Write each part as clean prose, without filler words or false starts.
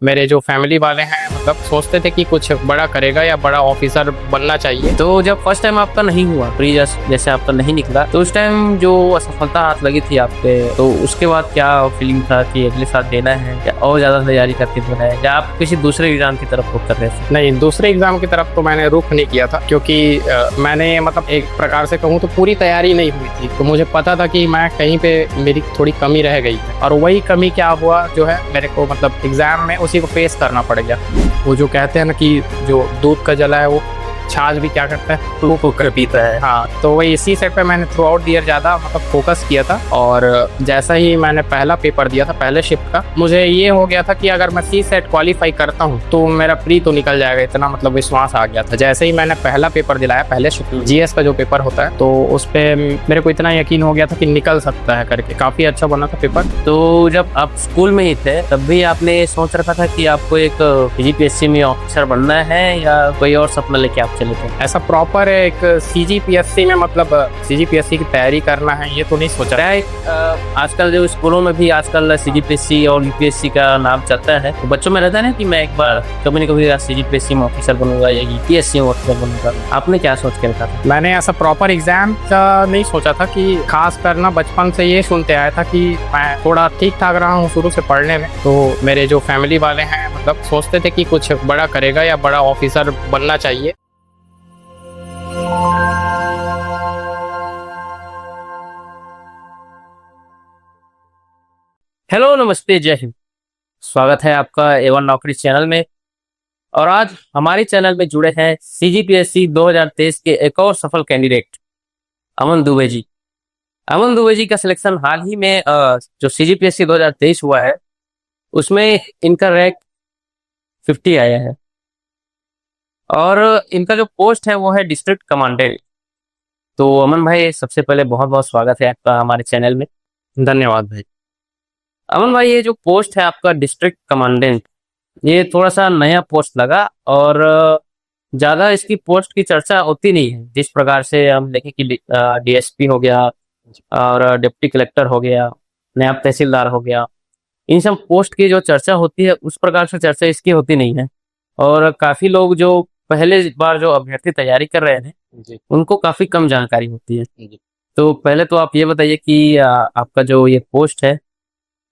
मेरे जो फैमिली वाले हैं मतलब सोचते थे कि कुछ बड़ा करेगा या बड़ा ऑफिसर बनना चाहिए। तो जब फर्स्ट टाइम आपका नहीं हुआ, प्री जैसे आपका नहीं निकला, तो उस टाइम जो असफलता हाथ लगी थी आप पे, तो उसके बाद क्या फीलिंग था कि अगले साल देना है या और ज्यादा तैयारी करके देना है, या आप किसी दूसरे एग्जाम की तरफ रुख कर रहे थे? नहीं, दूसरे एग्जाम की तरफ तो मैंने रुख नहीं किया था, क्योंकि मैंने मतलब एक प्रकार से कहूँ तो पूरी तैयारी नहीं हुई थी। तो मुझे पता था कि मैं कहीं पे मेरी थोड़ी कमी रह गई है, और वही कमी क्या हुआ जो है मेरे को मतलब एग्जाम में उसी को फेस करना पड़ गया। वो जो कहते हैं ना कि जो दूध का जला है वो छाछ भी क्या करता है, फूक फूक कर पीता है। हाँ, तो वही इसी सेट पे मैंने थ्रू आउट ईयर ज़्यादा मतलब फोकस किया था। और जैसा ही मैंने पहला पेपर दिया था पहले शिफ्ट का, मुझे ये हो गया था कि अगर मैं सी सेट क्वालिफाई करता हूँ तो मेरा प्री तो निकल जाएगा, इतना मतलब विश्वास आ गया था। जैसे ही मैंने पहला पेपर दिलाया पहले शिफ्ट जीएस का जो पेपर होता है, तो उस पर मेरे को इतना यकीन हो गया था कि निकल सकता है करके। काफ़ी अच्छा बना था पेपर। तो जब आप स्कूल में ही थे तब भी आपने सोच रखा था कि आपको एक सीजीपीएससी में ऑफिसर बनना है, या कोई और सपना लेके आप चले थे? ऐसा प्रॉपर एक सीजीपीएससी में मतलब सीजीपीएससी की तैयारी करना है ये तो नहीं सोचा है। आजकल जो स्कूलों में भी आजकल सीजीपीएससी और यूपीएससी का नाम चलता है, तो बच्चों में रहता है ना कि मैं एक बार कभी न कभी सीजीपीएससी में ऑफिसर बनूंगा या यूपीएससी में ऑफिसर बनूंगा। आपने क्या सोच के रखा था? मैंने ऐसा प्रॉपर एग्जाम का नहीं सोचा था, कि खास करना बचपन से ये सुनते आया था कि मैं थोड़ा ठीक ठाक रहा हूँ शुरू से पढ़ने में। तो मेरे जो फैमिली वाले हैं मतलब सोचते थे कि कुछ बड़ा करेगा या बड़ा ऑफिसर बनना चाहिए। हेलो, नमस्ते, जय हिंद। स्वागत है आपका A1 नौकरी चैनल में। और आज हमारे चैनल में जुड़े हैं सीजीपीएससी 2023 के एक और सफल कैंडिडेट अमन दुबे जी। अमन दुबे जी का सिलेक्शन हाल ही में जो सीजीपीएससी 2023 हुआ है उसमें इनका रैंक 50 आया है, और इनका जो पोस्ट है वो है डिस्ट्रिक्ट कमांडेंट। तो अमन भाई, सबसे पहले बहुत बहुत स्वागत है आपका हमारे चैनल में। धन्यवाद भाई। अमन भाई, ये जो पोस्ट है आपका डिस्ट्रिक्ट कमांडेंट, ये थोड़ा सा नया पोस्ट लगा, और ज्यादा इसकी पोस्ट की चर्चा होती नहीं है। जिस प्रकार से हम देखें कि डीएसपी हो गया और डिप्टी कलेक्टर हो गया, नायब तहसीलदार हो गया, इन सब पोस्ट की जो चर्चा होती है उस प्रकार से चर्चा इसकी होती नहीं है। और काफी लोग जो पहले बार जो अभ्यर्थी तैयारी कर रहे हैं उनको काफी कम जानकारी होती है। तो पहले तो आप ये बताइए कि आपका जो ये पोस्ट है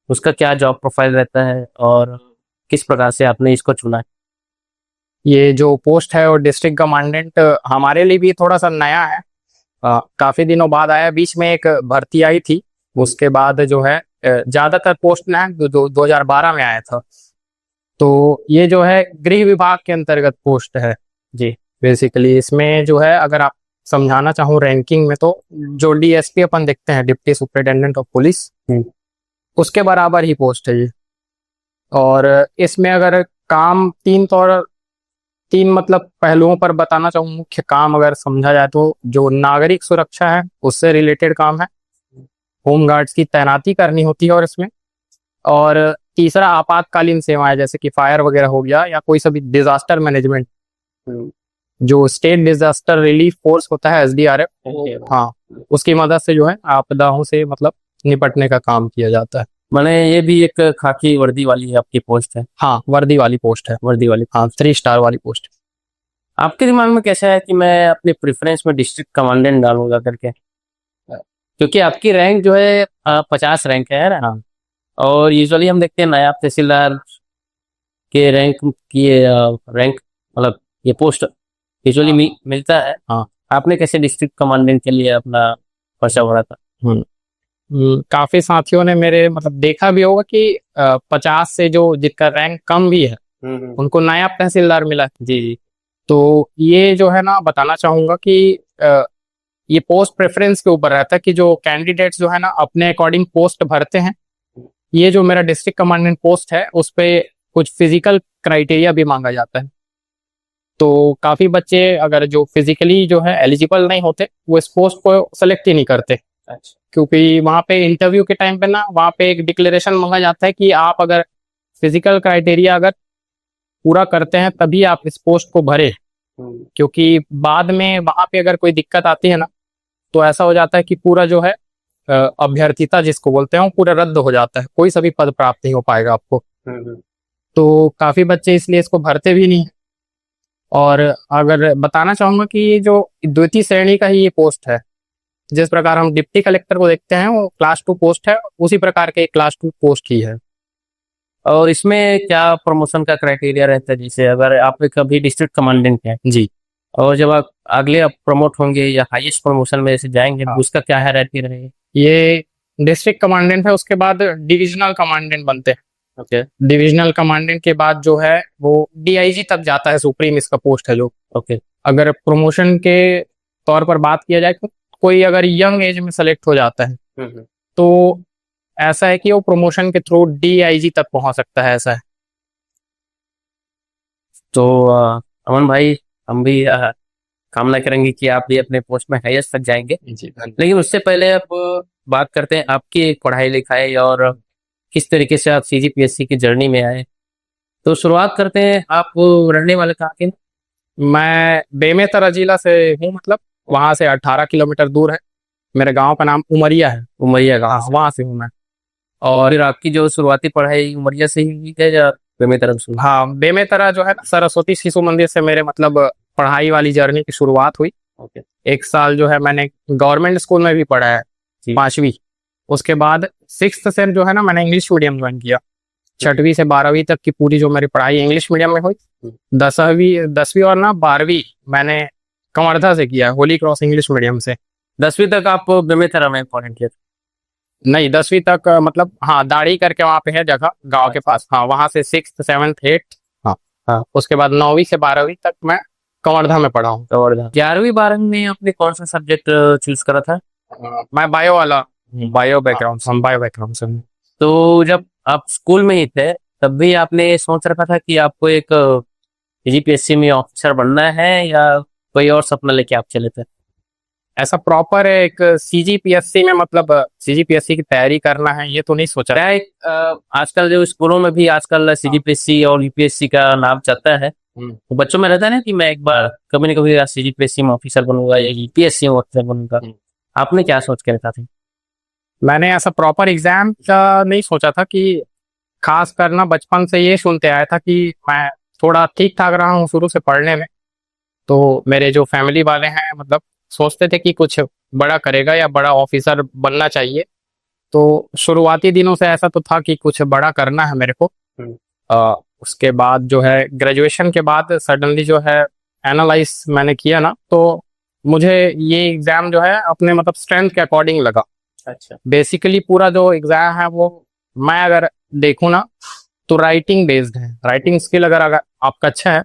उसका क्या जॉब प्रोफाइल रहता है, और किस प्रकार से आपने इसको चुना है? ये जो पोस्ट है और डिस्ट्रिक्ट कमांडेंट हमारे लिए भी थोड़ा सा नया है। काफी दिनों बाद आया। बीच में एक भर्ती आई थी, उसके बाद जो है ज्यादातर पोस्ट ना 2012 में आया था। तो ये जो है गृह विभाग के अंतर्गत पोस्ट है जी। बेसिकली इसमें जो है अगर आप समझाना चाहूँ रैंकिंग में, तो जो डीएसपी अपन देखते हैं, डिप्टी सुपरिटेंडेंट ऑफ पुलिस, उसके बराबर ही पोस्ट है ये। और इसमें अगर काम तीन मतलब पहलुओं पर बताना चाहूँ, मुख्य काम अगर समझा जाए तो जो नागरिक सुरक्षा है उससे रिलेटेड काम है, होमगार्ड्स की तैनाती करनी होती है, और तीसरा आपातकालीन सेवाएं जैसे कि फायर वगैरह हो गया, या कोई सा भी डिजास्टर मैनेजमेंट, जो स्टेट डिजास्टर रिलीफ फोर्स होता है एसडीआरएफ, हाँ, उसकी मदद से जो है आपदाओं से मतलब निपटने का काम किया जाता है। मैंने ये भी एक खाकी वर्दी वाली आपकी पोस्ट है? हाँ, वर्दी वाली पोस्ट है। वर्दी वाली, हाँ, 3 स्टार वाली पोस्ट। आपके दिमाग में कैसा है कि मैं अपने प्रेफरेंस में डिस्ट्रिक्ट कमांडेंट डालूंगा करके? क्योंकि आपकी रैंक जो है 50 रैंक है ना। हाँ, और यूजुअली हम देखते हैं नायब तहसीलदार के रैंक की रैंक मतलब ये पोस्ट यूजुअली मिलता है। हाँ। आपने कैसे डिस्ट्रिक्ट कमांडेंट के लिए अपना पर्चा भरा था? काफी साथियों ने मेरे मतलब देखा भी होगा कि 50 से जो जिसका रैंक कम भी है उनको नायब तहसीलदार मिला है। जी जी। तो ये जो है ना बताना चाहूंगा कि ये पोस्ट प्रेफरेंस के ऊपर रहता है कि जो कैंडिडेट्स जो है ना अपने अकॉर्डिंग पोस्ट भरते हैं। ये जो मेरा डिस्ट्रिक्ट कमांडेंट पोस्ट है उस पे कुछ फिजिकल क्राइटेरिया भी मांगा जाता है। तो काफी बच्चे अगर जो फिजिकली जो है एलिजिबल नहीं होते वो इस पोस्ट को सेलेक्ट ही नहीं करते। अच्छा। क्योंकि वहाँ पे इंटरव्यू के टाइम पे ना वहाँ पे एक डिक्लेरेशन मांगा जाता है कि आप अगर फिजिकल क्राइटेरिया अगर पूरा करते हैं तभी आप इस पोस्ट को भरे। क्योंकि बाद में वहाँ पे अगर कोई दिक्कत आती है ना, तो ऐसा हो जाता है कि पूरा जो है अभ्यर्थिता जिसको बोलते हैं वो पूरा रद्द हो जाता है, कोई सभी पद प्राप्त नहीं हो पाएगा आपको। तो काफी बच्चे इसलिए इसको भरते भी नहीं। और अगर बताना चाहूंगा कि ये जो द्वितीय श्रेणी का ही ये पोस्ट है, जिस प्रकार हम डिप्टी कलेक्टर को देखते हैं वो क्लास 2 पोस्ट है, उसी प्रकार के क्लास 2 पोस्ट ही है। और इसमें क्या प्रमोशन का क्राइटेरिया रहता है? जैसे अगर आप कभी डिस्ट्रिक्ट कमांडेंट हैं जी। और जब आप अगले आप प्रमोट होंगे या हाईएस्ट प्रमोशन में जैसे जाएंगे हाँ। तो उसका क्या हायरार्की रहेगी? ये डिस्ट्रिक्ट कमांडेंट है, उसके बाद डिविजनल कमांडेंट बनते हैं। ओके डिविजनल कमांडेंट के बाद जो है वो डीआईजी तक जाता है, सुप्रीम इसका पोस्ट है जो। ओके अगर प्रमोशन के तौर पर बात किया जाए तो कोई अगर यंग एज में सेलेक्ट हो जाता है तो ऐसा है कि वो प्रमोशन के थ्रू डीआईजी तक पहुंच सकता है, ऐसा है। तो अमन भाई, हम भी कामना करेंगे कि आप भी अपने पोस्ट में हाईएस्ट तक जाएंगे। जी। लेकिन उससे पहले आप बात करते हैं आपकी पढ़ाई लिखाई और किस तरीके से आप सीजीपीएससी की जर्नी में आए। तो शुरुआत करते हैं, आप रहने वाले कहाँ के? मैं बेमेतरा जिला से हूँ, मतलब वहां से 18 किलोमीटर दूर है। मेरे गांव का नाम उमरिया है। उमरिया गाँव से। वहां से हूँ मैं। और फिर आपकी जो शुरुआती पढ़ाई उमरिया से ही हुई है या बेमेतरा से? हाँ, बेमेतरा जो है ना, सरस्वती शिशु मंदिर से मेरे मतलब पढ़ाई वाली जर्नी की शुरुआत हुई। ओके। एक साल जो है मैंने गवर्नमेंट स्कूल में भी पढ़ा है, जी। 5वीं। उसके बाद 6th से जो है ना मैंने इंग्लिश मीडियम ज्वाइन किया। 6वीं से 12वीं तक की पूरी जो मेरी पढ़ाई इंग्लिश मीडियम में हुई। 10वीं और ना 12वीं मैंने कवर्धा से किया, होली क्रॉस इंग्लिश मीडियम से। 10वीं तक आप बेमेतरा में पढ़े थे? नहीं, 10वीं तक मतलब हाँ, दाढ़ी करके वहाँ पे है जगह गांव के पास। हाँ, वहां से 6th 7th 8th। हाँ हाँ। उसके बाद 9वीं से 12वीं तक मैं कवर्धा में पढ़ा हूँ। कवर्धा। 11वीं 12वीं में आपने कौन सा सब्जेक्ट चूज करा था? मैं बायो वाला, बायो बैकग्राउंड, हम बायो बैकग्राउंड से हूँ। तो जब आप स्कूल में ही थे तब भी आपने सोच रखा था कि आपको एक जीपीएससी में ऑफिसर बनना है या कोई और सपना लेके आप चले थे? ऐसा प्रॉपर एक सीजीपीएससी में मतलब सीजीपीएससी की तैयारी करना है ये तो नहीं सोचा। क्या है, आजकल जो स्कूलों में भी आजकल सीजीपीएससी और यूपीएससी का नाम चलता है, तो बच्चों में रहता है ना कि मैं एक बार कभी ना कभी सीजीपीएससी में ऑफिसर बनूंगा या यूपीएससी में ऑफिसर बनूंगा। आपने क्या सोच के रखा था? मैंने ऐसा प्रॉपर एग्जाम का नहीं सोचा था कि खास करना, बचपन से ये सुनते आया था कि मैं थोड़ा ठीक ठाक रहा हूँ शुरू से पढ़ने में। तो मेरे जो फैमिली वाले हैं मतलब सोचते थे कि कुछ बड़ा करेगा या बड़ा ऑफिसर बनना चाहिए। तो शुरुआती दिनों से ऐसा तो था कि कुछ बड़ा करना है मेरे को। उसके बाद जो है ग्रेजुएशन के बाद सडनली जो है एनालाइज मैंने किया ना, तो मुझे ये एग्जाम जो है अपने मतलब स्ट्रेंथ के अकॉर्डिंग लगा। अच्छा। बेसिकली पूरा जो एग्जाम है वो, मैं अगर देखूँ ना तो राइटिंग बेस्ड है। राइटिंग स्किल अगर आपका अच्छा है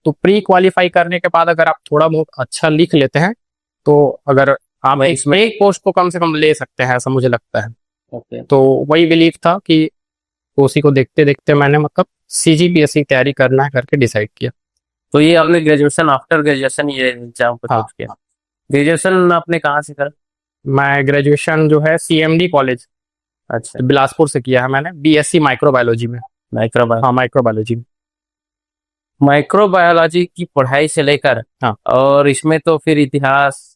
तो प्री क्वालिफाई करने के बाद अगर आप थोड़ा बहुत अच्छा लिख लेते हैं तो अगर आप एक पोस्ट को कम से कम ले सकते हैं, ऐसा मुझे लगता है। ओके। तो वही बिलीव था कि उसी को देखते देखते मैंने मतलब सीजीपीएससी की तैयारी करना है करके डिसाइड किया। तो ये आपने ग्रेजुएशन, आफ्टर ग्रेजुएशन ये एग्जाम को चूज किया? ग्रेजुएशन आपने कहाँ से करा? मैं ग्रेजुएशन जो है सीएमडी कॉलेज, अच्छा, बिलासपुर से किया है मैंने, बीएससी माइक्रोबायोलॉजी में। माइक्रोबायोलॉजी। हाँ, माइक्रोबायोलॉजी में। माइक्रोबायोलॉजी की पढ़ाई से लेकर, हाँ। और इसमें तो फिर इतिहास,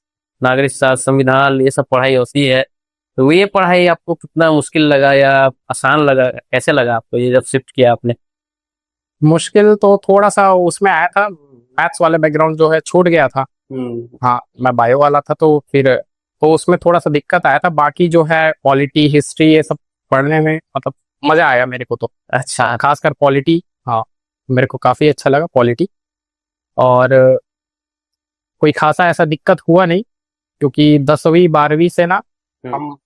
नागरिक शास्त्र, संविधान, ये सब पढ़ाई होती है। तो ये पढ़ाई आपको कितना मुश्किल लगा या आसान लगा? कैसे लगा आपको ये जब शिफ्ट किया आपने? मुश्किल तो थोड़ा सा उसमें आया था, मैथ्स वाला बैकग्राउंड जो है छूट गया था। हाँ, मैं बायो वाला था तो फिर तो उसमें थोड़ा सा दिक्कत आया था। बाकी जो है पॉलिटी, हिस्ट्री, ये सब पढ़ने में मतलब मजा आया मेरे को तो। अच्छा। खासकर पॉलिटी, हाँ मेरे को काफी अच्छा लगा पॉलिटी। और कोई खासा ऐसा दिक्कत हुआ नहीं, क्योंकि 10वीं 12वीं से ना हम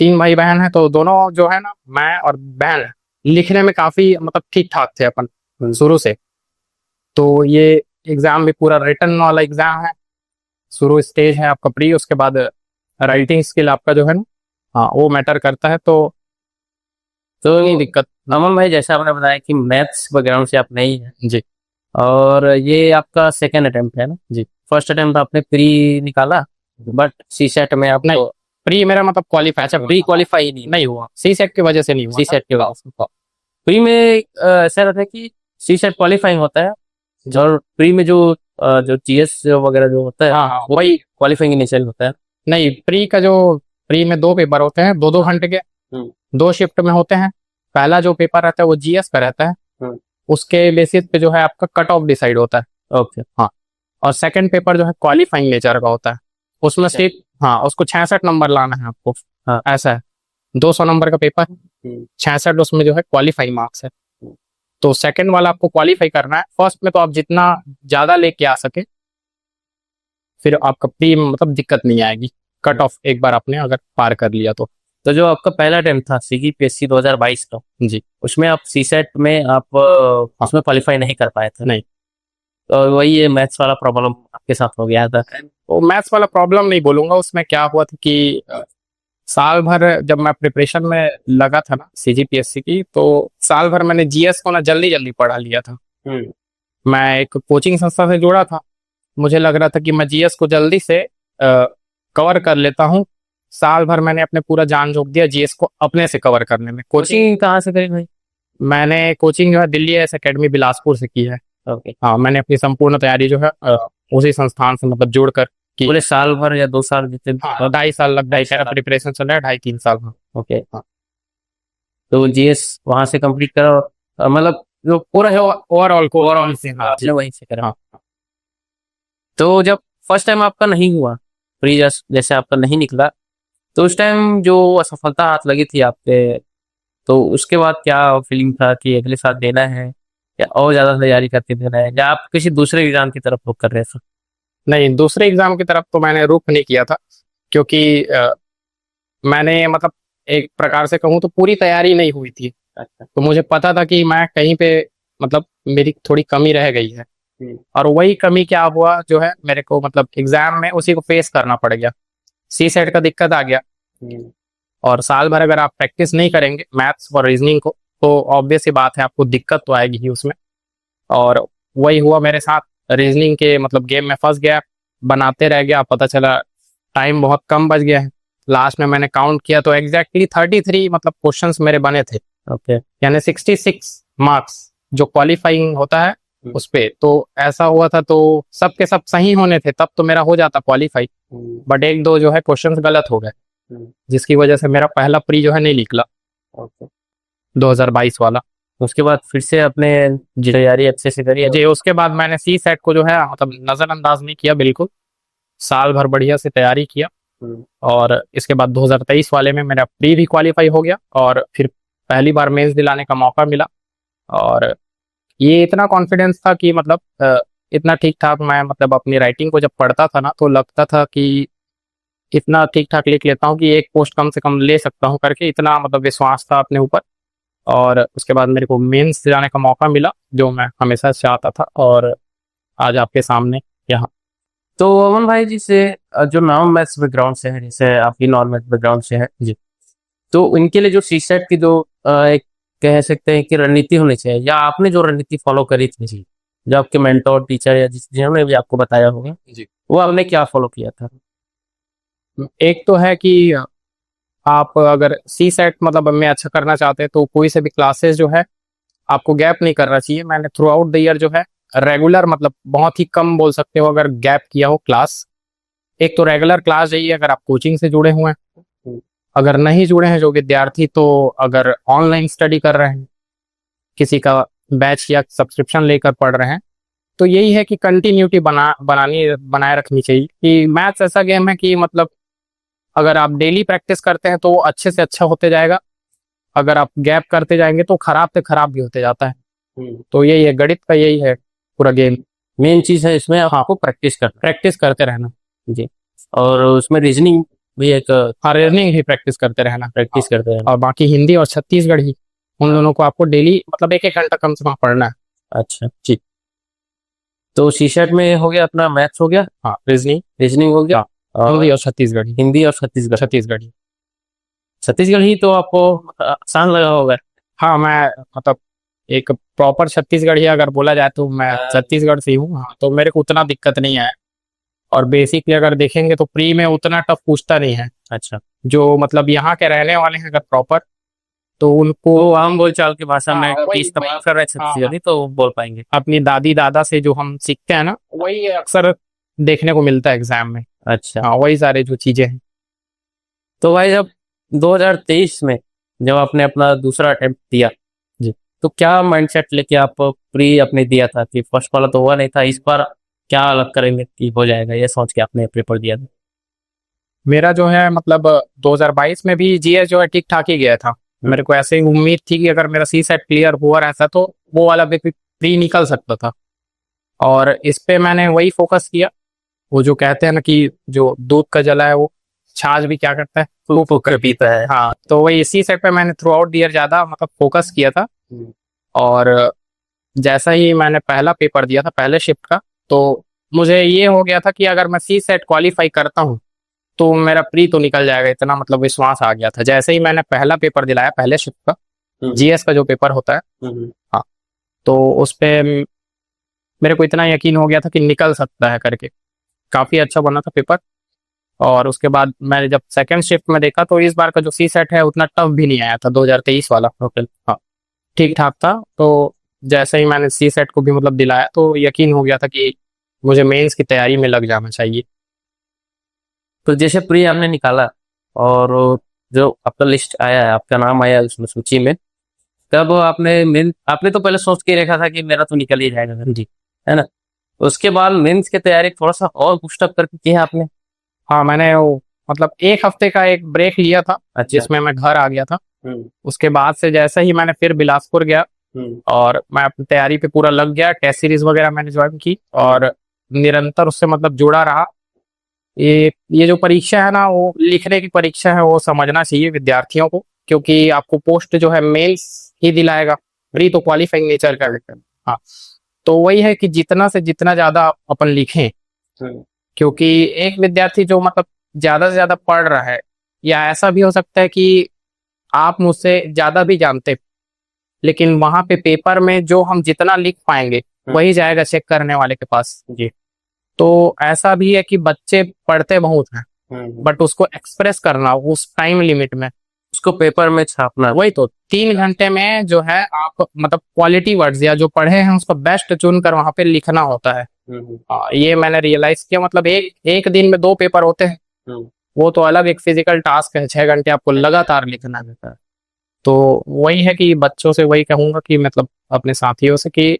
3 भाई बहन हैं, तो दोनों जो है ना, मैं और बहन, लिखने में काफी मतलब ठीक ठाक थे अपन शुरू से। तो ये एग्जाम भी पूरा रिटर्न वाला एग्जाम है। शुरू स्टेज है आपका प्री, उसके बाद राइटिंग स्किल आपका जो है ना, हाँ वो मैटर करता है। तो नहीं दिक्कत। अमन भाई, जैसा आपने बताया कि मैथ्स बैकग्राउंड से आप नहीं है जी। और ये आपका सेकेंड अटेम्प्ट है ना जी। फर्स्ट अटेम्प्ट आपने प्री निकाला, बट सी सेट में आप नहीं, प्री मेरा मतलब क्वालिफाई। अच्छा, प्री क्वालिफाई नहीं हुआ, सी सेट की वजह से नहीं हुआ। सी सेट की वजह से। प्री में ऐसा रहता है कि सी सेट क्वालिफाइंग होता है और प्री में जो जीएस वगैरह जो होता है, हाँ, वही क्वालिफाइंग नेचर होता है। नहीं, प्री का जो प्री में 2 पेपर होते हैं, 2-2 घंटे के, 2 शिफ्ट में होते हैं। पहला जो पेपर रहता है वो जीएस का रहता है, हम्म। उसके बेसिस पे जो है आपका कट ऑफ डिसाइड होता है। ओके। हाँ, और सेकंड पेपर जो है क्वालिफाइंग नेचर का होता है, उसमें अच्छा। सिर्फ हाँ उसको 66 नंबर लाना है आपको। हाँ। ऐसा है, 200 नंबर का पेपर, 66 उसमें जो है क्वालिफाइंग मार्क्स है। तो सेकंड वाला आपको क्वालिफाई करना है। फर्स्ट में तो आप जितना ज्यादा लेके आ सके, फिर आपका प्री मतलब दिक्कत नहीं आएगी, कट ऑफ एक बार आपने अगर पार कर लिया तो जो आपका पहला अटेम्प्ट था सीजीपीएससी 2022 का, जी। उसमें आप सीसेट में आप उसमें क्वालिफाई नहीं कर पाए थे। नहीं। तो वही ये मैथ्स वाला प्रॉब्लम आपके साथ हो गया था। वो मैथ्स वाला प्रॉब्लम नहीं बोलूंगा, उसमें क्या हुआ था कि साल भर जब मैं प्रिपरेशन में लगा था ना सीजीपीएससी की, तो साल भर मैंने जीएस को ना जल्दी जल्दी पढ़ा लिया था। मैं एक कोचिंग संस्था से जुड़ा था, मुझे लग रहा था कि मैं जीएस को जल्दी से कवर कर लेता हूँ। साल भर मैंने अपने पूरा जान झोंक दिया जीएस को अपने से कवर करने में। कोचिंग कहाँ से करी भाई? मैंने कोचिंग जो है दिल्ली एस एकेडमी बिलासपुर से की है। ओके। हाँ, मैंने अपनी संपूर्ण तैयारी जो है उसी संस्थान से मतलब जोड़कर की। पूरे साल भर या 2 साल जितने? हाँ, 2.5 साल लग, 2.5 प्रिपरेशन चल रहा है, 2.5-3 साल। हाँ। ओके। हाँ। तो जीएस वहां से कंप्लीट करा मतलब जो पूरा है ओवरऑल से। हाँ जी। वहीं से करा। हाँ। तो जब फर्स्ट टाइम आपका नहीं हुआ, प्री जैसे आपका नहीं निकला, तो उस टाइम जो असफलता हाथ लगी थी आपके, तो उसके बाद क्या फीलिंग था कि अगले साल देना है या और ज्यादा तैयारी करके देना है, या आप किसी दूसरे एग्जाम की तरफ रुख कर रहे थे? नहीं, दूसरे एग्जाम की तरफ तो मैंने रुख नहीं किया था, क्योंकि मैंने मतलब एक प्रकार से कहूँ तो पूरी तैयारी नहीं हुई थी। अच्छा। तो मुझे पता था कि मैं कहीं पे मतलब मेरी थोड़ी कमी रह गई है, और वही कमी क्या हुआ जो है मेरे को मतलब एग्जाम में उसी को फेस करना पड़ गया। सी सेट का दिक्कत आ गया, और साल भर अगर आप प्रैक्टिस नहीं करेंगे मैथ्स और रीजनिंग को, तो ऑब्वियस ही बात है आपको दिक्कत तो आएगी ही उसमें। और वही हुआ मेरे साथ, रीजनिंग के मतलब गेम में फंस गया, बनाते रह गया, पता चला टाइम बहुत कम बच गया है। लास्ट में मैंने काउंट किया तो एग्जैक्टली 33 मतलब क्वेश्चंस मेरे बने थे। ओके। यानी 66 मार्क्स जो क्वालिफाइंग होता है उस पे। तो ऐसा हुआ था, तो सब के सब सही होने थे तब तो मेरा हो जाता क्वालिफाई, बट एक दो जो है क्वेश्चंस गलत हो गए, जिसकी वजह से मेरा पहला प्री जो है नहीं निकला, 2022 वाला। उसके बाद फिर से अपने तैयारी अच्छे से करी? जी, उसके बाद मैंने सी सेट को जो है मतलब नजरअंदाज नहीं किया, बिल्कुल साल भर बढ़िया से तैयारी किया। और इसके बाद 2023 वाले में मेरा प्री भी क्वालिफाई हो गया, और फिर पहली बार मेंस दिलाने का मौका मिला। और ये इतना कॉन्फिडेंस था कि मतलब इतना ठीक ठाक मैं मतलब अपनी राइटिंग को जब पढ़ता था ना, तो लगता था कि इतना ठीक ठाक लिख लेता हूँ कि एक पोस्ट कम से कम ले सकता हूँ करके, इतना मतलब विश्वास था अपने ऊपर। और उसके बाद मेरे को मेंस दिलाने का मौका मिला, जो मैं हमेशा से चाहता था, और आज आपके सामने यहाँ। तो अमन भाई जी से जो नॉन मैथ्स बैकग्राउंड से है, जैसे आपकी नॉन मैथ्स बैकग्राउंड से है जी, तो उनके लिए जो सी सेट की जो एक कह सकते हैं कि रणनीति होनी चाहिए, या आपने जो रणनीति फॉलो करी थी जी, जो आपके मेंटोर टीचर या जिन्होंने भी आपको बताया होगा जी, वो आपने क्या फॉलो किया था? एक तो है कि आप अगर सी सेट मतलब में अच्छा करना चाहते हैं तो कोई से भी क्लासेस जो है आपको गैप नहीं करना चाहिए। मैंने थ्रू आउट द ईयर जो है रेगुलर मतलब बहुत ही कम बोल सकते हो अगर गैप किया हो क्लास। एक तो रेगुलर क्लास जाइए अगर आप कोचिंग से जुड़े हुए हैं, अगर नहीं जुड़े हैं जो विद्यार्थी, तो अगर ऑनलाइन स्टडी कर रहे हैं, किसी का बैच या सब्सक्रिप्शन लेकर पढ़ रहे हैं, तो यही है कि कंटिन्यूटी बनाए रखनी चाहिए। कि मैथ्स ऐसा गेम है कि मतलब अगर आप डेली प्रैक्टिस करते हैं तो वो अच्छे से अच्छा होते जाएगा, अगर आप गैप करते जाएंगे तो खराब से खराब भी होते जाता है। तो यही है, गणित का यही है पूरा गेम। मेन चीज है इसमें आपको प्रैक्टिस करते रहना जी। और उसमें रीजनिंग भी एक हाँ, रीजनिंग भी प्रैक्टिस करते रहना, प्रैक्टिस करते हैं। और बाकी हिंदी और छत्तीसगढ़ी, उन दोनों को आपको डेली मतलब 1-1 घंटा कम से कम पढ़ना है। अच्छा जी। तो सी सेट में हो गया अपना मैथ्स हो गया, हाँ, रीजनिंग हो गया, हिंदी और छत्तीसगढ़ी। हिंदी और छत्तीसगढ़ी। छत्तीसगढ़ी तो आपको आसान लगा होगा? हाँ, मैं मतलब एक प्रॉपर छत्तीसगढ़ी अगर बोला जाए तो मैं छत्तीसगढ़ से ही हूँ। हाँ, तो मेरे को उतना दिक्कत नहीं है, और बेसिकली अगर देखेंगे तो प्री में उतना टफ पूछता नहीं है। अच्छा। जो मतलब यहाँ के रहने वाले हैं अगर प्रॉपर, तो उनको वो आम बोलचाल की भाषा में हाँ, इस्तेमाल कर रहे हैं छत्तीसगढ़ी, तो वो बोल पाएंगे। अपनी दादी दादा से जो हम सीखते हैं ना, वही अक्सर देखने को मिलता है एग्जाम में। अच्छा। हाँ, वही सारे जो चीजें हैं। तो भाई जब 2023 में जब आपने अपना दूसरा अटेम्प्ट दिया जी, तो क्या माइंडसेट लेके आप प्री अपने दिया था कि फर्स्ट वाला तो हुआ नहीं था, इस बार क्या अलग करेंगे कि हो जाएगा, ये सोच के आपने पेपर दिया था? मेरा जो है मतलब 2022 में भी जीएस जो है ठीक ठाक ही गया था। मेरे को ऐसे ही उम्मीद थी कि अगर मेरा सी सेट क्लियर हुआ रहता तो वो वाला भी प्री निकल सकता था। और इस पे मैंने वही फोकस किया। वो जो कहते हैं ना कि जो दूध का जला है वो छाछ भी क्या करता है, फूक फूक कर पीता है। हाँ, तो वही इसी सेट पे मैंने थ्रू आउट ईयर ज्यादा मतलब फोकस किया था। और जैसा ही मैंने पहला पेपर दिया था पहले शिफ्ट का, तो मुझे ये हो गया था कि अगर मैं सी सेट क्वालिफाई करता हूँ तो मेरा प्री तो निकल जाएगा, इतना मतलब विश्वास आ गया था। जैसे ही मैंने पहला पेपर दिलाया पहले शिफ्ट का, जीएस का जो पेपर होता है, हाँ, तो उस पे मेरे को इतना यकीन हो गया था कि निकल सकता है करके। काफी अच्छा बना था पेपर। और उसके बाद मैंने जब सेकंड शिफ्ट में देखा तो इस बार का जो सी सेट है उतना टफ भी नहीं आया था 2023 वाला। ओके, हाँ, ठीक ठाक था। तो जैसे ही मैंने सी सेट को भी मतलब दिलाया तो यकीन हो गया था कि मुझे मेंस की तैयारी में लग जाना चाहिए। तो जैसे प्री आपने निकाला और जो आपका लिस्ट आया है, आपका नाम आया है उसमें सूची में, तब आपने तो पहले सोच के रखा था कि मेरा तो निकल ही जाएगा जी, है ना? उसके बाद मेंस की तैयारी थोड़ा सा और पुस्टअप करके किया आपने? हाँ, मैंने वो मतलब एक हफ्ते का एक ब्रेक लिया था। अच्छा। जिसमें मैं घर आ गया था। उसके बाद से जैसे ही मैंने फिर बिलासपुर गया और मैं अपनी तैयारी पे पूरा लग गया, टेस्ट सीरीज वगैरह मैंने ज्वाइन की और निरंतर उससे मतलब जुड़ा रहा। ये जो परीक्षा है ना, वो लिखने की परीक्षा है, वो समझना चाहिए विद्यार्थियों को, क्योंकि आपको पोस्ट जो है मेंस ही दिलाएगा, प्री तो क्वालिफाइंग नेचर का है। हाँ, तो वही है कि जितना से जितना ज्यादा अपन लिखें, क्योंकि एक विद्यार्थी जो मतलब ज्यादा से ज्यादा पढ़ रहा है, या ऐसा भी हो सकता है कि आप मुझसे ज्यादा भी जानते, लेकिन वहां पे पेपर में जो हम जितना लिख पाएंगे वही जाएगा चेक करने वाले के पास जी। तो ऐसा भी है कि बच्चे पढ़ते बहुत हैं, बट उसको एक्सप्रेस करना उस टाइम लिमिट में, उसको पेपर में छापना, वही तो 3 घंटे में जो है आप मतलब क्वालिटी वर्ड्स या जो पढ़े हैं उसका बेस्ट चुन कर वहां पे लिखना होता है। ये मैंने रियलाइज किया। मतलब एक दिन में 2 पेपर होते हैं, वो तो अलग एक फिजिकल टास्क है, 6 घंटे आपको लगातार लिखना है। तो वही है कि बच्चों से वही कहूंगा कि मतलब अपने साथियों से कि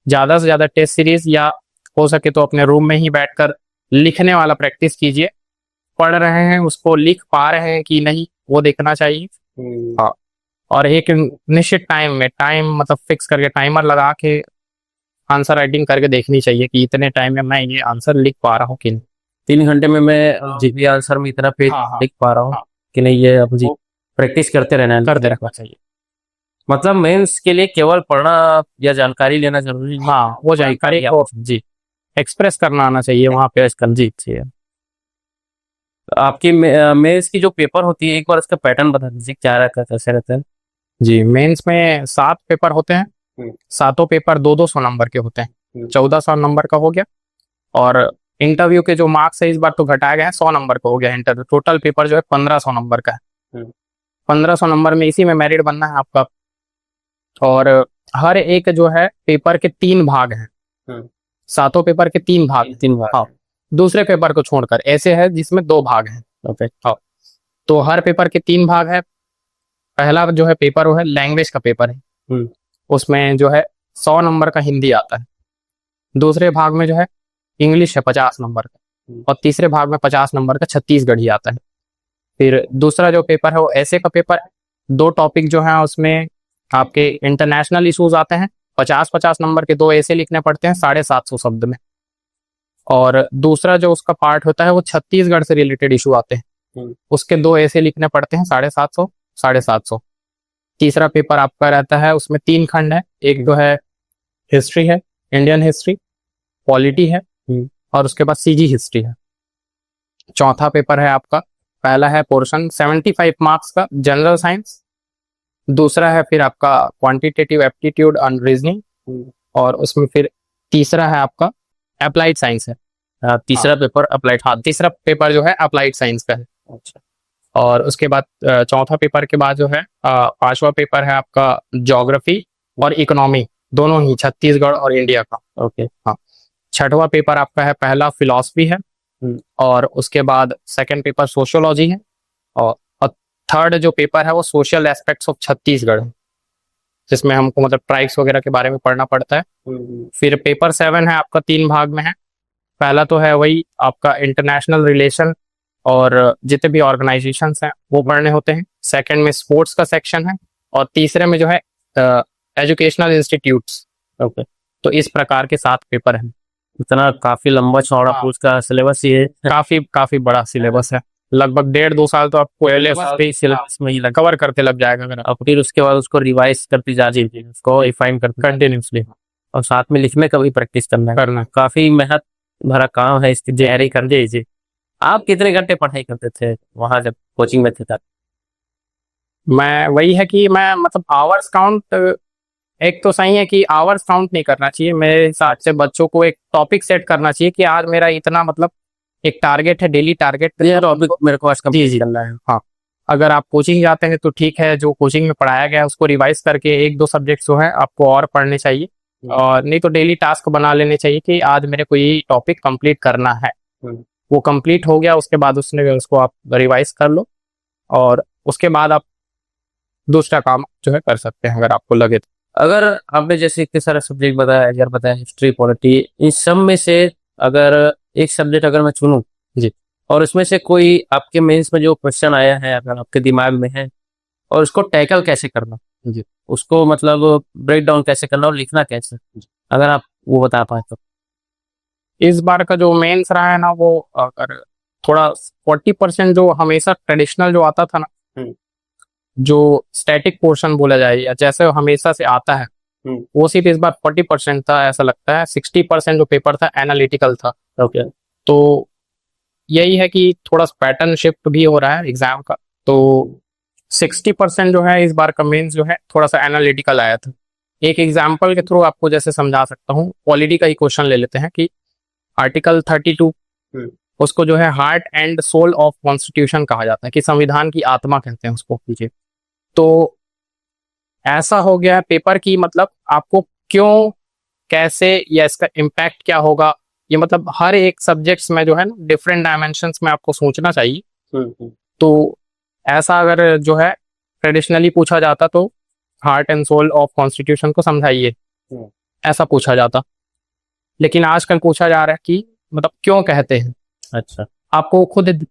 ज्यादा से ज्यादा टेस्ट सीरीज या हो सके तो अपने रूम में ही बैठकर लिखने वाला प्रैक्टिस कीजिए। पढ़ रहे हैं उसको लिख पा रहे हैं कि नहीं, वो देखना चाहिए। हाँ, और एक निश्चित टाइम मतलब फिक्स करके टाइमर लगा के आंसर राइटिंग करके देखनी चाहिए कि इतने टाइम में मैं ये आंसर लिख पा रहा हूँ कि नहीं। 3 घंटे में मैं जी भी आंसर में इतना पेज हाँ, हाँ, लिख पा रहा हूँ हाँ, कि नहीं, ये अब जी प्रैक्टिस करते रहना है, करते रखना चाहिए। मतलब मेंस के लिए केवल पढ़ना या जानकारी लेना जरूरी नहीं। हाँ, वो जानकारी को जी एक्सप्रेस करना आना चाहिए वहां पे जी चाहिए। आपकी मेंस की जो पेपर होती है, एक बार उसका पैटर्न बता दीजिए, क्या रहता है, कैसे रहता है? जी, मेंस में 7 पेपर होते हैं। सातों पेपर 200 नंबर के होते हैं। 1400 नंबर का हो गया। और इंटरव्यू के जो मार्क्स है इस बार तो घटाया गया है, 100 नंबर का हो गया इंटरव्यू। टोटल पेपर जो है 1500 नंबर का है। 1500 नंबर में इसी में मेरिट बनना है आपका। और हर एक जो है पेपर के 3 भाग हैं। सातों पेपर के 3 भाग, 3 बार। हाँ, दूसरे पेपर को छोड़कर ऐसे है जिसमें 2 भाग हैं। ओके। हाँ, तो हर पेपर के 3 भाग है। पहला जो है पेपर वो है लैंग्वेज का पेपर है। उसमें जो है 100 नंबर का हिंदी आता है। दूसरे भाग में जो है इंग्लिश है 50 नंबर का। और तीसरे भाग में 50 नंबर का छत्तीसगढ़ी आता है। फिर दूसरा जो पेपर है वो ऐसे का पेपर है। 2 टॉपिक जो है उसमें आपके इंटरनेशनल इश्यूज आते हैं। 50-50 नंबर के 2 ऐसे लिखने पड़ते हैं 750 शब्द में। और दूसरा जो उसका पार्ट होता है वो छत्तीसगढ़ से रिलेटेड इशू आते हैं। उसके 2 ऐसे लिखने पड़ते हैं 750 750। तीसरा पेपर आपका रहता है, उसमें 3 खंड है। एक जो है हिस्ट्री है, इंडियन हिस्ट्री, पॉलिटी है, और उसके बाद सीजी हिस्ट्री है। चौथा पेपर है आपका, पहला है पोर्शन 75 मार्क्स का जनरल साइंस। दूसरा है फिर आपका क्वांटिटेटिव एप्टीट्यूड एंड रीजनिंग। और उसमें फिर तीसरा है आपका अप्लाइड साइंस है। तीसरा पेपर अप्लाइड। हाँ, तीसरा पेपर जो है अप्लाइड साइंस का है। अच्छा। और उसके बाद चौथा पेपर के बाद जो है 5वां पेपर है आपका ज्योग्राफी और इकोनॉमी, दोनों ही छत्तीसगढ़ और इंडिया का। ओके। हाँ, 6वां पेपर आपका है, पहला फिलॉसफी है। और उसके बाद सेकंड पेपर सोशियोलॉजी है। और थर्ड जो पेपर है वो सोशल एस्पेक्ट्स ऑफ छत्तीसगढ़ है। जिसमें हमको मतलब ट्राइब्स वगैरह के बारे में पढ़ना पड़ता है। फिर पेपर 7 है आपका 3 भाग में है। पहला तो है वही आपका इंटरनेशनल रिलेशन और जितने भी ऑर्गेनाइजेशंस हैं वो पढ़ने होते हैं। सेकंड में स्पोर्ट्स का सेक्शन है और तीसरे में जो है एजुकेशनल इंस्टीट्यूट्स। ओके, तो इस प्रकार के 7 पेपर हैं। इतना काफी लंबा चौड़ा हाँ। कोर्स का सिलेबस ये है। काफी काफी बड़ा सिलेबस है, लगभग 1.5-2 साल तो आपको सिलेबस पे सिलेबस में ही लगा, कवर करते लग जाएगा अगर और फिर उसके बाद उसको रिवाइज करती जा रही है, उसको रिफाइन करती कंटिन्यूसली और साथ में लिखने का भी प्रैक्टिस करना है। करना। काफी मेहनत भरा काम है इसकी तैयारी करने जी। आप कितने घंटे पढ़ाई करते थे वहां जब कोचिंग में थे तब? मैं वही है कि मैं मतलब आवर्स काउंट, एक तो सही है कि आवर्स काउंट नहीं करना चाहिए मेरे हिसाब से। बच्चों को एक टॉपिक सेट करना चाहिए कि आज मेरा इतना मतलब एक टारगेट है, डेली टारगेट ये टॉपिक मेरे को आज कंप्लीट करना है। हाँ, अगर आप कोचिंग जाते हैं तो ठीक है, जो कोचिंग में पढ़ाया गया है उसको रिवाइज करके 1-2 सब्जेक्ट जो है आपको और पढ़ने चाहिए, और नहीं तो डेली टास्क बना लेने चाहिए कि आज मेरे को ये टॉपिक कंप्लीट करना है। वो कंप्लीट हो गया उसके बाद उसको आप रिवाइज कर लो और उसके बाद आप दूसरा काम जो है कर सकते हैं अगर आपको लगे तो। अगर आपने जैसे इतने सारे सब्जेक्ट बताया, यार बताया हिस्ट्री पॉलिटी, इन सब में से अगर एक सब्जेक्ट अगर मैं चुनूं जी, और उसमें से कोई आपके मेंस में जो क्वेश्चन आया है अगर आपके दिमाग में है और उसको टैकल कैसे करना जी, उसको मतलब ब्रेक डाउन कैसे करना और लिखना कैसे, अगर आप वो बता पाए तो। इस बार का जो मेंस रहा है ना, वो अगर थोड़ा 40% जो हमेशा ट्रेडिशनल जो आता था ना, जो स्टैटिक पोर्शन बोला जाए या जैसे हमेशा से आता है, वो सिर्फ इस बार 40% था ऐसा लगता है। 60% जो पेपर था एनालिटिकल था। ओके, तो यही है कि थोड़ा पैटर्न शिफ्ट भी हो रहा है एग्जाम का। तो 60% जो है इस बार का मेंस जो है थोड़ा सा एनालिटिकल आया था। एक एग्जाम्पल के थ्रू आपको जैसे समझा सकता हूँ, पॉलिटी का ही क्वेश्चन ले लेते हैं कि आर्टिकल 32 उसको जो है heart and soul of constitution कहा जाता है, कि संविधान की आत्मा कहते हैं उसको पीछे। तो ऐसा हो गया है पेपर की मतलब आपको क्यों, कैसे, या इसका इम्पैक्ट क्या होगा, ये मतलब हर एक सब्जेक्ट्स में जो है ना डिफरेंट डायमेंशंस में आपको सोचना चाहिए। तो ऐसा अगर जो है ट्रेडिशनली पूछा जाता तो heart and soul of constitution को समझाइए, ऐसा पूछा जाता। लेकिन आजकल पूछा जा रहा है कि मतलब क्यों कहते हैं। अच्छा, आपको खुद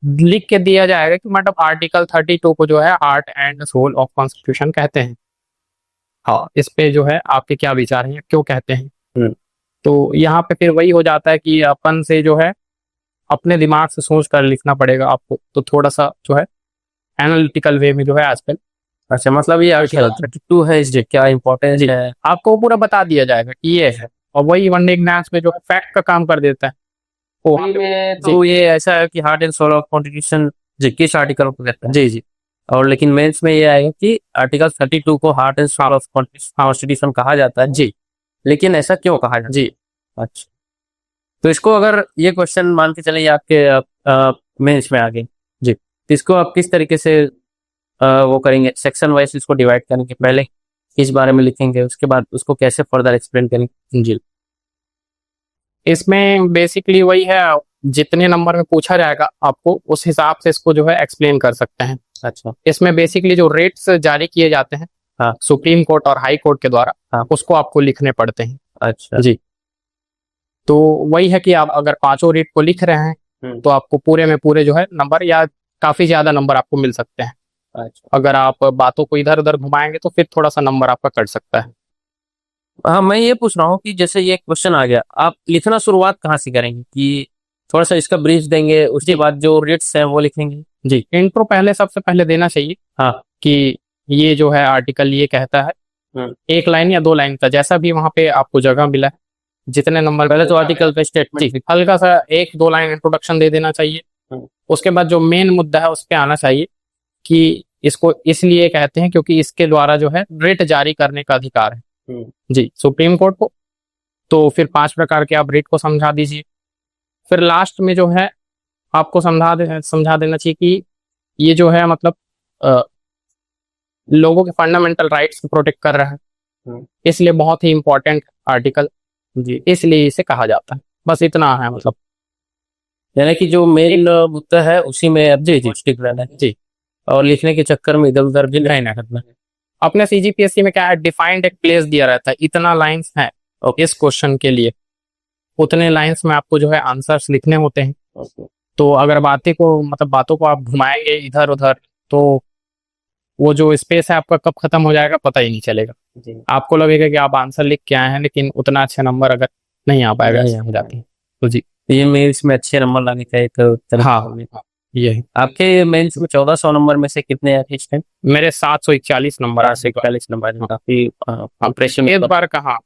लिख के दिया जाएगा कि मतलब आर्टिकल 32 को जो है heart and soul of constitution कहते हैं। हाँ, इस पे जो है आपके क्या विचार हैं, क्यों कहते हैं। तो यहाँ पे फिर वही हो जाता है कि अपन से जो है अपने दिमाग से सोच कर लिखना पड़ेगा आपको, तो थोड़ा सा जो है एनालिटिकल वे में जो है आजकल। अच्छा, मतलब ये आर्टिकल 32 है, इससे क्या इम्पोर्टेंस है आपको पूरा बता दिया जाएगा कि ये है, और वही वनडे एग्जाम्स में जो है फैक्ट का काम कर देता है। तो ये ऐसा है कि heart and soul of constitution जी किस आर्टिकल को कहते हैं? जी जी, और लेकिन मेंस में ये आएगा कि आर्टिकल 32 को heart and soul of constitution कहा जाता है जी, लेकिन ऐसा क्यों कहा जाता है? जी। अच्छा, तो इसको अगर ये क्वेश्चन मान के चले आपके मेंस में आ गए जी, तो इसको आप किस तरीके से वो करेंगे, सेक्शन वाइज इसको डिवाइड करेंगे, पहले किस बारे में लिखेंगे उसके बाद उसको कैसे फर्दर एक्सप्लेन करेंगे? जी, इसमें बेसिकली वही है, जितने नंबर में पूछा जाएगा आपको उस हिसाब से इसको जो है एक्सप्लेन कर सकते हैं। अच्छा, इसमें बेसिकली जो रेट्स जारी किए जाते हैं हाँ, सुप्रीम कोर्ट और हाई कोर्ट के द्वारा, हाँ, उसको आपको लिखने पड़ते हैं। अच्छा जी, तो वही है कि आप अगर 5 रेट को लिख रहे हैं तो आपको पूरे में पूरे जो है नंबर या काफी ज्यादा नंबर आपको मिल सकते हैं। अच्छा, अगर आप बातों को इधर उधर घुमाएंगे तो फिर थोड़ा सा नंबर आपका कट सकता है। हाँ, मैं ये पूछ रहा हूँ कि जैसे ये क्वेश्चन आ गया, आप लिखना शुरुआत कहाँ से करेंगे कि थोड़ा सा इसका ब्रीफ देंगे उसके बाद जो रेट्स हैं वो लिखेंगे? जी, इंट्रो पहले सबसे पहले देना चाहिए। हाँ, कि ये जो है आर्टिकल ये कहता है, 1 लाइन या 2 लाइन का जैसा भी वहां पे आपको जगह मिला है, जितने नंबर। पहले तो आर्टिकल का स्टेटमेंट, हल्का सा 1-2 लाइन इंट्रोडक्शन दे देना चाहिए। उसके बाद जो मेन मुद्दा है उस पे आना चाहिए कि इसको इसलिए कहते हैं क्योंकि इसके द्वारा जो है रेट जारी करने का अधिकार है जी सुप्रीम कोर्ट को। तो फिर 5 प्रकार के आप रेट को समझा दीजिए। फिर लास्ट में जो है आपको समझा देना चाहिए कि ये जो है मतलब लोगों के फंडामेंटल राइट्स को प्रोटेक्ट कर रहा है, इसलिए बहुत ही इंपॉर्टेंट आर्टिकल जी, इसलिए इसे कहा जाता है। बस इतना है मतलब, यानी कि जो मेन मुद्दा है उसी में अब जी स्टिक रहना है जी, और लिखने के चक्कर में इधर उधर भी नहीं ना करना है। अपने सीजीपीएससी में क्या है, डिफाइंड एक प्लेस दिया रहता है, इतना लाइंस है इस क्वेश्चन के लिए, उतने लाइंस में आपको जो है आंसर्स लिखने होते हैं। तो अगर बातों को आप घुमाएंगे इधर उधर, तो वो जो स्पेस है आपका कब खत्म हो जाएगा पता ही नहीं चलेगा। आपको लगेगा कि आप आंसर लिख के आए हैं, लेकिन उतना अच्छा नंबर अगर नहीं आ पाएगा नहीं आ हो जाती है। तो जी ये मेंस में अच्छे नंबर लाने का एक तरह हाँ, यही। आपके मेंस में 1400 नंबर में से कितने आए थे इस टाइम? मेरे 741 नंबर आ 40 नंबर काफी इंप्रेशन। इस बार का, हाँ,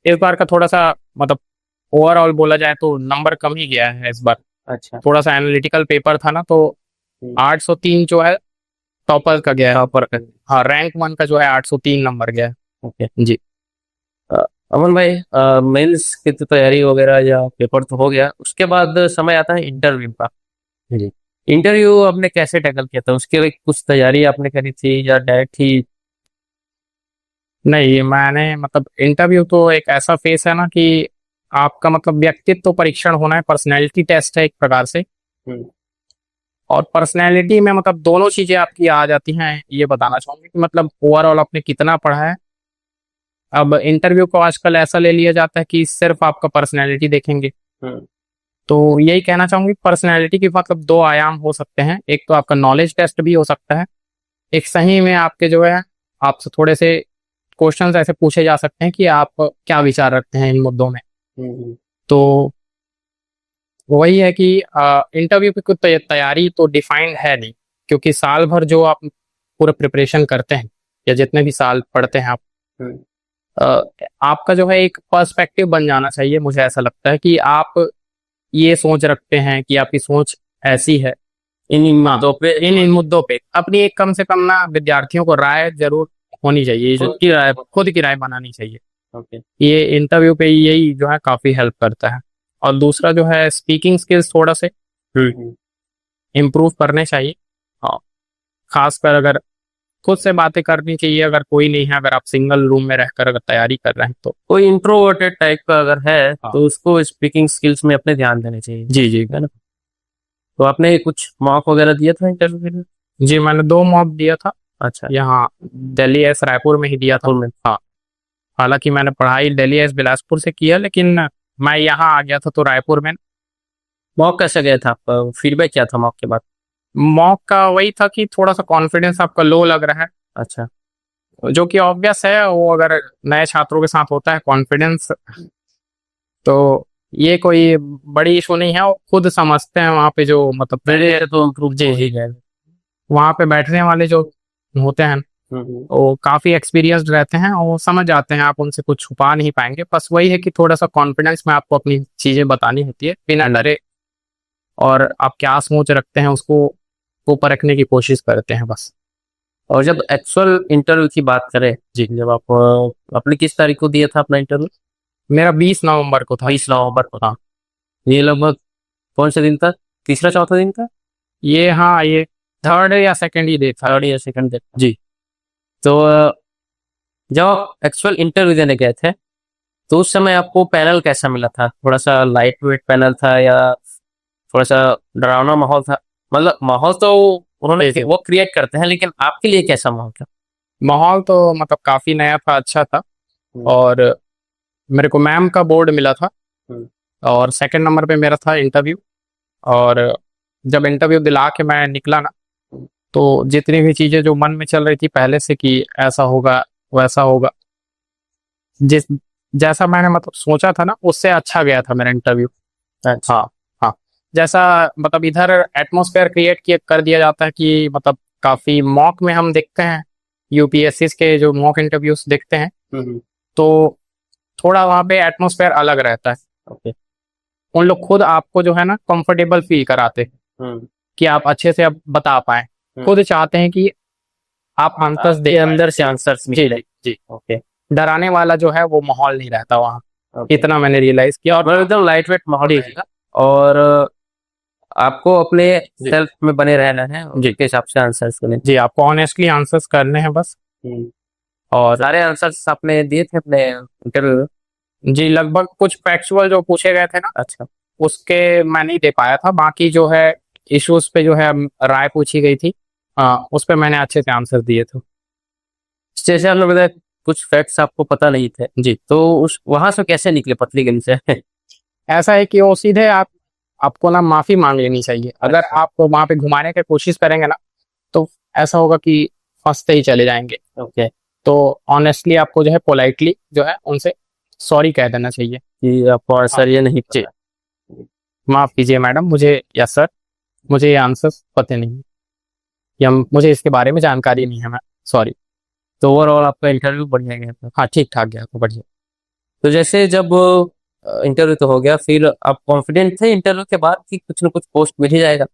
इस बार का थोड़ा सा मतलब ओवरऑल बोला जाए तो नंबर कम ही गया है इस बार। अच्छा, थोड़ा सा एनालिटिकल पेपर था ना, तो 803 जो है टॉपर का गया है। टॉपर का। हाँ, रैंक 1 का जो है 803 नंबर गया है। ओके जी। अमन भाई, मेंस की तो तैयारी वगैरह या पेपर तो हो गया, उसके बाद समय आता है इंटरव्यू का। जी। इंटरव्यू आपने कैसे टैकल किया था? उसके लिए कुछ तैयारी आपने करी थी या डायरेक्ट ही? नहीं, मैंने मतलब इंटरव्यू तो एक ऐसा फेस है ना कि आपका मतलब व्यक्तित्व परीक्षण होना है, पर्सनैलिटी टेस्ट है एक प्रकार से। और पर्सनैलिटी में मतलब दोनों चीजें आपकी आ जाती हैं, ये बताना चाहूंगी कि मतलब ओवरऑल आपने कितना पढ़ा है। अब इंटरव्यू को आजकल ऐसा ले लिया जाता है कि सिर्फ आपका पर्सनैलिटी देखेंगे। तो यही कहना चाहूंगी, पर्सनैलिटी की मतलब दो आयाम हो सकते हैं। एक तो आपका नॉलेज टेस्ट भी हो सकता है, एक सही में आपके जो है आपसे थोड़े से क्वेश्चंस ऐसे पूछे जा सकते हैं कि आप क्या विचार रखते हैं इन मुद्दों में। तो वही है कि इंटरव्यू की कुछ तैयारी तो डिफाइंड है नहीं, क्योंकि साल भर जो आप पूरा प्रिपरेशन करते हैं या जितने भी साल पढ़ते हैं आप, आपका जो है एक पर्सपेक्टिव बन जाना चाहिए। मुझे ऐसा लगता है कि आप ये सोच रखते हैं कि आपकी सोच ऐसी है इन मुद्दों पे, इन मुद्दों पे। अपनी एक कम से कम ना विद्यार्थियों को राय जरूर होनी चाहिए, खुद की राय बनानी चाहिए। ओके ये इंटरव्यू पे यही जो है काफी हेल्प करता है। और दूसरा जो है स्पीकिंग स्किल्स थोड़ा से इम्प्रूव करने चाहिए। हाँ, खासकर अगर खुद से बातें करनी चाहिए, अगर कोई नहीं है, अगर आप सिंगल रूम में रहकर अगर तैयारी कर रहे हैं तो। कोई इंट्रोवर्टेड टाइप का अगर है हाँ। तो उसको स्पीकिंग स्किल्स में अपने ध्यान देने चाहिए। जी जी। है ना? तो आपने कुछ मॉक वगैरह दिया था इंटरव्यू के लिए? जी, मैंने 2 मॉक दिया था। अच्छा, यहाँ दिल्ली एस रायपुर में ही दिया था। में हाँ, हालांकि मैंने पढ़ाई दिल्ली एस बिलासपुर से किया, लेकिन मैं यहाँ आ गया था तो रायपुर में। मॉक कैसे गया था आपका? फीडबैक क्या था मॉक के बाद? मॉक का वही था कि थोड़ा सा कॉन्फिडेंस आपका लो लग रहा है, अच्छा, जो कि ऑब्वियस है, वो अगर नए छात्रों के साथ होता है कॉन्फिडेंस, तो ये कोई बड़ी इशू नहीं है। वो खुद समझते हैं वहाँ पे जो मतलब मेरे तो इम्प्रूव जी ही गए। वहाँ पे बैठने वाले जो होते हैं वो काफी एक्सपीरियंस्ड रहते हैं और वो समझ जाते हैं, आप उनसे कुछ छुपा नहीं पाएंगे। बस वही है कि थोड़ा सा कॉन्फिडेंस में आपको अपनी चीजें बतानी होती है बिना डरे, और आप क्या सोच रखते हैं उसको वो परखने की कोशिश करते हैं बस। और जब एक्चुअल इंटरव्यू की बात करें, जी। जब आप आपने किस तारीख को दिया था अपना इंटरव्यू? मेरा 20 नवंबर को था। 20 नवंबर को। हाँ। ये लगभग कौन सा दिन था? तीसरा चौथा दिन था? ये हाँ, ये थर्ड या सेकंड ही डे था। थर्ड या सेकंड दिन? जी। तो जब आप एक्चुअल इंटरव्यू देने गए थे तो उस समय आपको पैनल कैसा मिला था? थोड़ा सा लाइट वेट पैनल था या थोड़ा सा डरावना माहौल था? मतलब माहौल तो उन्होंने वो क्रिएट करते हैं, लेकिन आपके लिए कैसा माहौल था? माहौल तो मतलब काफी नया था, अच्छा था। और मेरे को मैम का बोर्ड मिला था, और सेकंड नंबर पे मेरा था इंटरव्यू। और जब इंटरव्यू दिला के मैं निकला ना, तो जितनी भी चीजें जो मन में चल रही थी पहले से कि ऐसा होगा वैसा होगा, जिस जैसा मैंने मतलब सोचा था ना, उससे अच्छा गया था मेरा इंटरव्यू। अच्छा। हाँ। हाँ, जैसा मतलब इधर एटमॉस्फेयर क्रिएट किया कर दिया जाता है कि मतलब काफी मॉक में हम देखते हैं, यूपीएससी के जो मॉक इंटरव्यूज देखते हैं, तो थोड़ा वहाँ पे एटमॉस्फेयर अलग रहता है। ओके। उन लोग खुद आपको जो है ना कंफर्टेबल फील कराते हैं कि आप अच्छे से अब बता पाए, खुद चाहते हैं कि आप आंसर्स दे, अंदर से आंसर्स जी जी। ओके। डराने वाला जो है वो माहौल नहीं रहता वहाँ। इतना मैंने रियलाइज किया। और एकदम लाइट वेट माहौल रहेगा, और आपको अपने सेल्फ में बने रहना है, जिसके हिसाब से आंसर्स करने। जी, आपको ऑनेस्टली आंसर्स करने हैं बस। और सारे आंसर्स आपने दिए थे अपने इंटरव्यू? जी, लगभग कुछ फैक्चुअल जो पूछे गए थे ना, अच्छा, उसके मैं नहीं दे पाया था। बाकी जो है इश्यूज पे जो है राय पूछी गई थी, उस पे मैंने अच्छे से आंसर दिए थे। जैसे आपने बताया कुछ फैक्ट्स आपको पता नहीं थे जी। तो उस वहां से कैसे निकले पतली गली से? ऐसा है कि वो सीधे आपको ना माफी मांग लेनी चाहिए। अगर आप वहां पे घुमाने की कोशिश करेंगे ना, तो ऐसा होगा कि फंसते ही चले जाएंगे। ओके, तो ऑनेस्टली आपको जो है पोलाइटली जो है उनसे सॉरी कह देना चाहिए कि आपको आंसर ये नहीं जी। पता। माफ कीजिए मैडम, मुझे या सर, मुझे ये आंसर पते नहीं, या मुझे इसके बारे में जानकारी नहीं है, मैं सॉरी। तो ओवरऑल आपका इंटरव्यू बढ़िया गया था। हाँ, ठीक ठाक गया तो बढ़िया। तो जैसे जब इंटरव्यू तो हो गया, फिर आप कॉन्फिडेंट थे इंटरव्यू के बाद कि कुछ ना कुछ पोस्ट मिल ही जाएगा?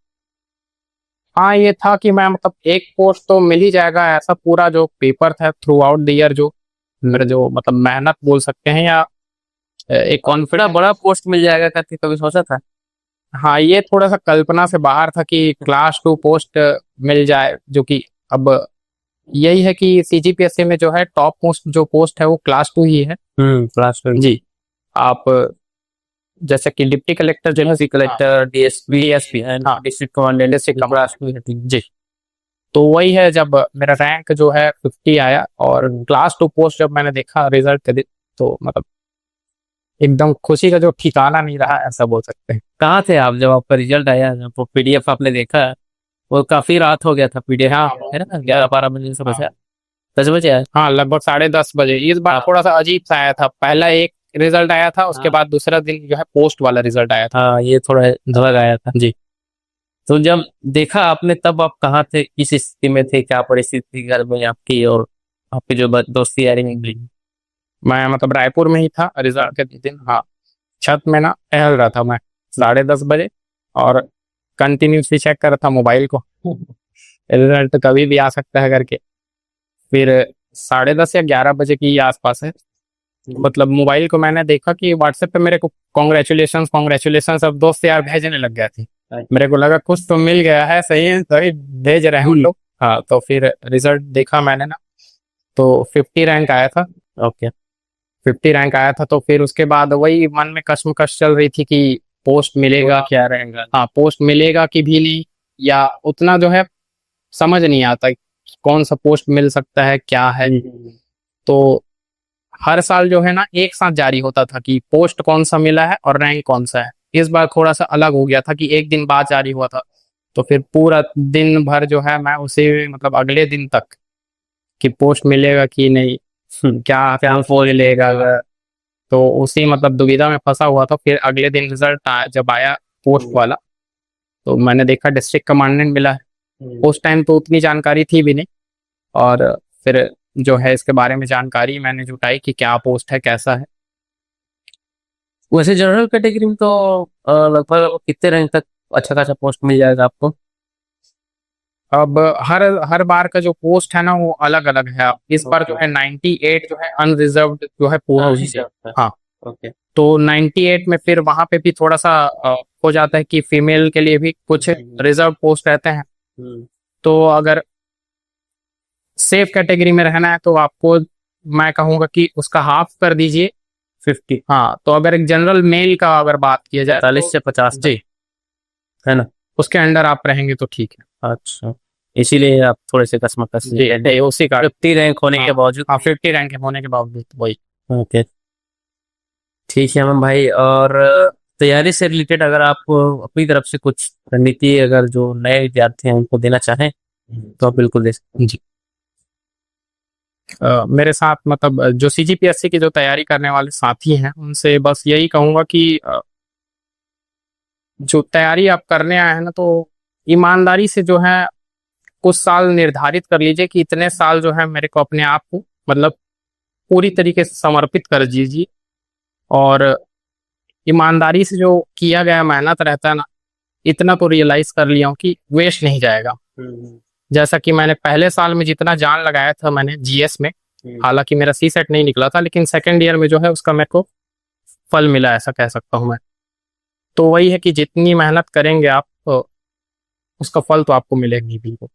हाँ, ये था कि मैं मतलब एक पोस्ट तो मिल ही जाएगा, ऐसा पूरा जो पेपर था थ्रू आउट द ईयर, जो मेरा जो मतलब मेहनत बोल सकते हैं, या एक इतना कॉन्फिडेंस। बड़ा पोस्ट मिल जाएगा करके कभी सोचा था? हाँ, ये थोड़ा सा कल्पना से बाहर था कि क्लास 2 पोस्ट मिल जाए, जो कि अब यही है कि सीजीपीएससी में जो है टॉप मोस्ट जो पोस्ट है वो क्लास 2 ही है। क्लास में जी। आप जैसे कि डिप्टी कलेक्टर जो है, deputy collector, DSP, DSP, and हाँ, district commandant district class commandant. में है। जी। तो वही है, जब मेरा रैंक जो है 50 आया और क्लास 2 पोस्ट जब मैंने देखा रिजल्ट के दिन, तो मतलब एकदम खुशी का जो ठिकाना नहीं रहा, ऐसा बोल सकते हैं। कहाँ थे आप जब आपका रिजल्ट आया, जब वो पीडीएफ आपने देखा? वो काफी रात हो गया था पीडीएफ, हाँ, है ना, 11-12 बजे से बचा, हाँ, 10 बजे आया। हाँ, लगभग 10:30 बजे। इस बार हाँ। थोड़ा सा अजीब सा आया था, पहला एक रिजल्ट आया था, उसके हाँ। बाद दूसरा दिन जो है पोस्ट वाला रिजल्ट आया था। हाँ, ये थोड़ा झलक आया था जी। तो जब देखा आपने तब आप कहाँ थे, किस स्थिति में थे, क्या परिस्थिति थी घर में आपकी, और आपकी जो दोस्ती यारी निकली? मैं मतलब रायपुर में ही था रिजल्ट के दिन। हाँ, छत में ना टहल रहा था मैं 10:30 बजे, और कंटिन्यूसली चेक कर रहा था मोबाइल को रिजल्ट कभी भी आ सकता है करके। फिर 10:30 या 11 बजे की आसपास है, मतलब मोबाइल को मैंने देखा कि व्हाट्सएप पे मेरे को कॉन्ग्रेचुलेशन कॉन्ग्रेचुलेशन सब दोस्त यार भेजने लग गए थे। मेरे को लगा कुछ तो मिल गया है, सही है, सही भेज रहे हैं उन लोग। हाँ, तो फिर रिजल्ट देखा मैंने ना, तो 50 रैंक आया था। ओके। 50 रैंक आया था, तो फिर उसके बाद वही मन में कश्मकश चल रही थी कि पोस्ट मिलेगा, क्या रहेगा? हाँ पोस्ट मिलेगा कि भी नहीं, या उतना जो है समझ नहीं आता कि कौन सा पोस्ट मिल सकता है, क्या है। तो हर साल जो है ना एक साथ जारी होता था कि पोस्ट कौन सा मिला है और रैंक कौन सा है। इस बार थोड़ा सा अलग हो गया था कि एक दिन बाद जारी हुआ था, तो फिर पूरा दिन भर जो है मैं उसे मतलब अगले दिन तक कि पोस्ट मिलेगा कि नहीं, क्या क्या मिलेगा, तो उसी मतलब दुविधा में फंसा हुआ था। फिर अगले दिन रिजल्ट जब आया पोस्ट वाला, तो मैंने देखा डिस्ट्रिक्ट कमांडेंट मिला है। उस टाइम तो उतनी जानकारी थी भी नहीं, और फिर जो है इसके बारे में जानकारी मैंने जुटाई कि क्या पोस्ट है, कैसा है। वैसे जनरल कैटेगरी में तो लगभग कितने रैंक तक अच्छा खासा पोस्ट मिल जाएगा आपको? अब हर हर बार का जो पोस्ट है ना वो अलग अलग है। इस बार जो है 98 जो है अनरिजर्व जो है पूरा उसी से। हाँ, ओके। तो 98 में फिर वहां पे भी थोड़ा सा हो जाता है कि फीमेल के लिए भी कुछ रिजर्व पोस्ट रहते हैं। तो अगर सेफ कैटेगरी में रहना है तो आपको मैं कहूंगा कि उसका हाफ कर दीजिए, 50। हाँ, तो अगर एक जनरल मेल का अगर बात किया जाए 40 से 50 जी, है ना? उसके अंडर आप रहेंगे तो ठीक है। अच्छा, इसीलिए आप थोड़े से कशमकश जी, उसी का 50 रैंक होने के हाँ, बावजूद। हाँ, 50 रैंक होने के बावजूद वही। ओके, ठीक है अमन भाई। और तैयारी से रिलेटेड अगर आप अपनी तरफ से कुछ रणनीति अगर जो नए विद्यार्थी हैं उनको देना चाहें तो आप बिल्कुल दे सकते जी। मेरे साथ मतलब जो सीजीपीएससी की जो तैयारी करने वाले साथी हैं उनसे बस यही कहूंगा कि जो तैयारी आप करने आए हैं ना, तो ईमानदारी से जो है कुछ साल निर्धारित कर लीजिए कि इतने साल जो है मेरे को अपने आप को मतलब पूरी तरीके से समर्पित कर दीजिए, और ईमानदारी से जो किया गया मेहनत रहता है ना, इतना तो रियलाइज कर लिया हूँ कि वेस्ट नहीं जाएगा। हैं। जैसा कि मैंने पहले साल में जितना जान लगाया था मैंने जीएस में, हालांकि मेरा सी सेट नहीं निकला था, लेकिन सेकेंड ईयर में जो है उसका मेरे को फल मिला, ऐसा कह सकता हूँ मैं। तो वही है कि जितनी मेहनत करेंगे आप, तो उसका फल तो आपको मिलेगा ही बिल्कुल।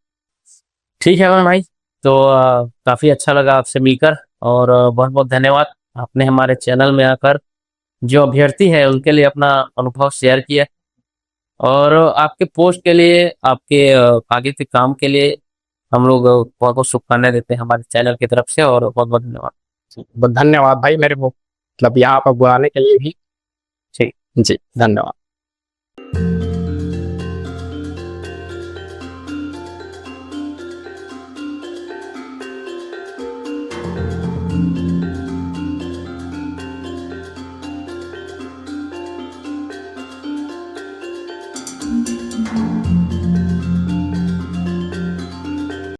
ठीक है अमन भाई, तो काफी अच्छा लगा आपसे मिलकर, और बहुत बहुत धन्यवाद, आपने हमारे चैनल में आकर जो अभ्यर्थी है उनके लिए अपना अनुभव शेयर किया, और आपके पोस्ट के लिए, आपके आगे के काम के लिए हम लोग बहुत बहुत शुभकामनाएं देते हैं हमारे चैनल की तरफ से, और बहुत बहुत धन्यवाद। बहुत धन्यवाद भाई मेरे को मतलब यहाँ पर बुलाने के लिए भी। ठीक। जी धन्यवाद।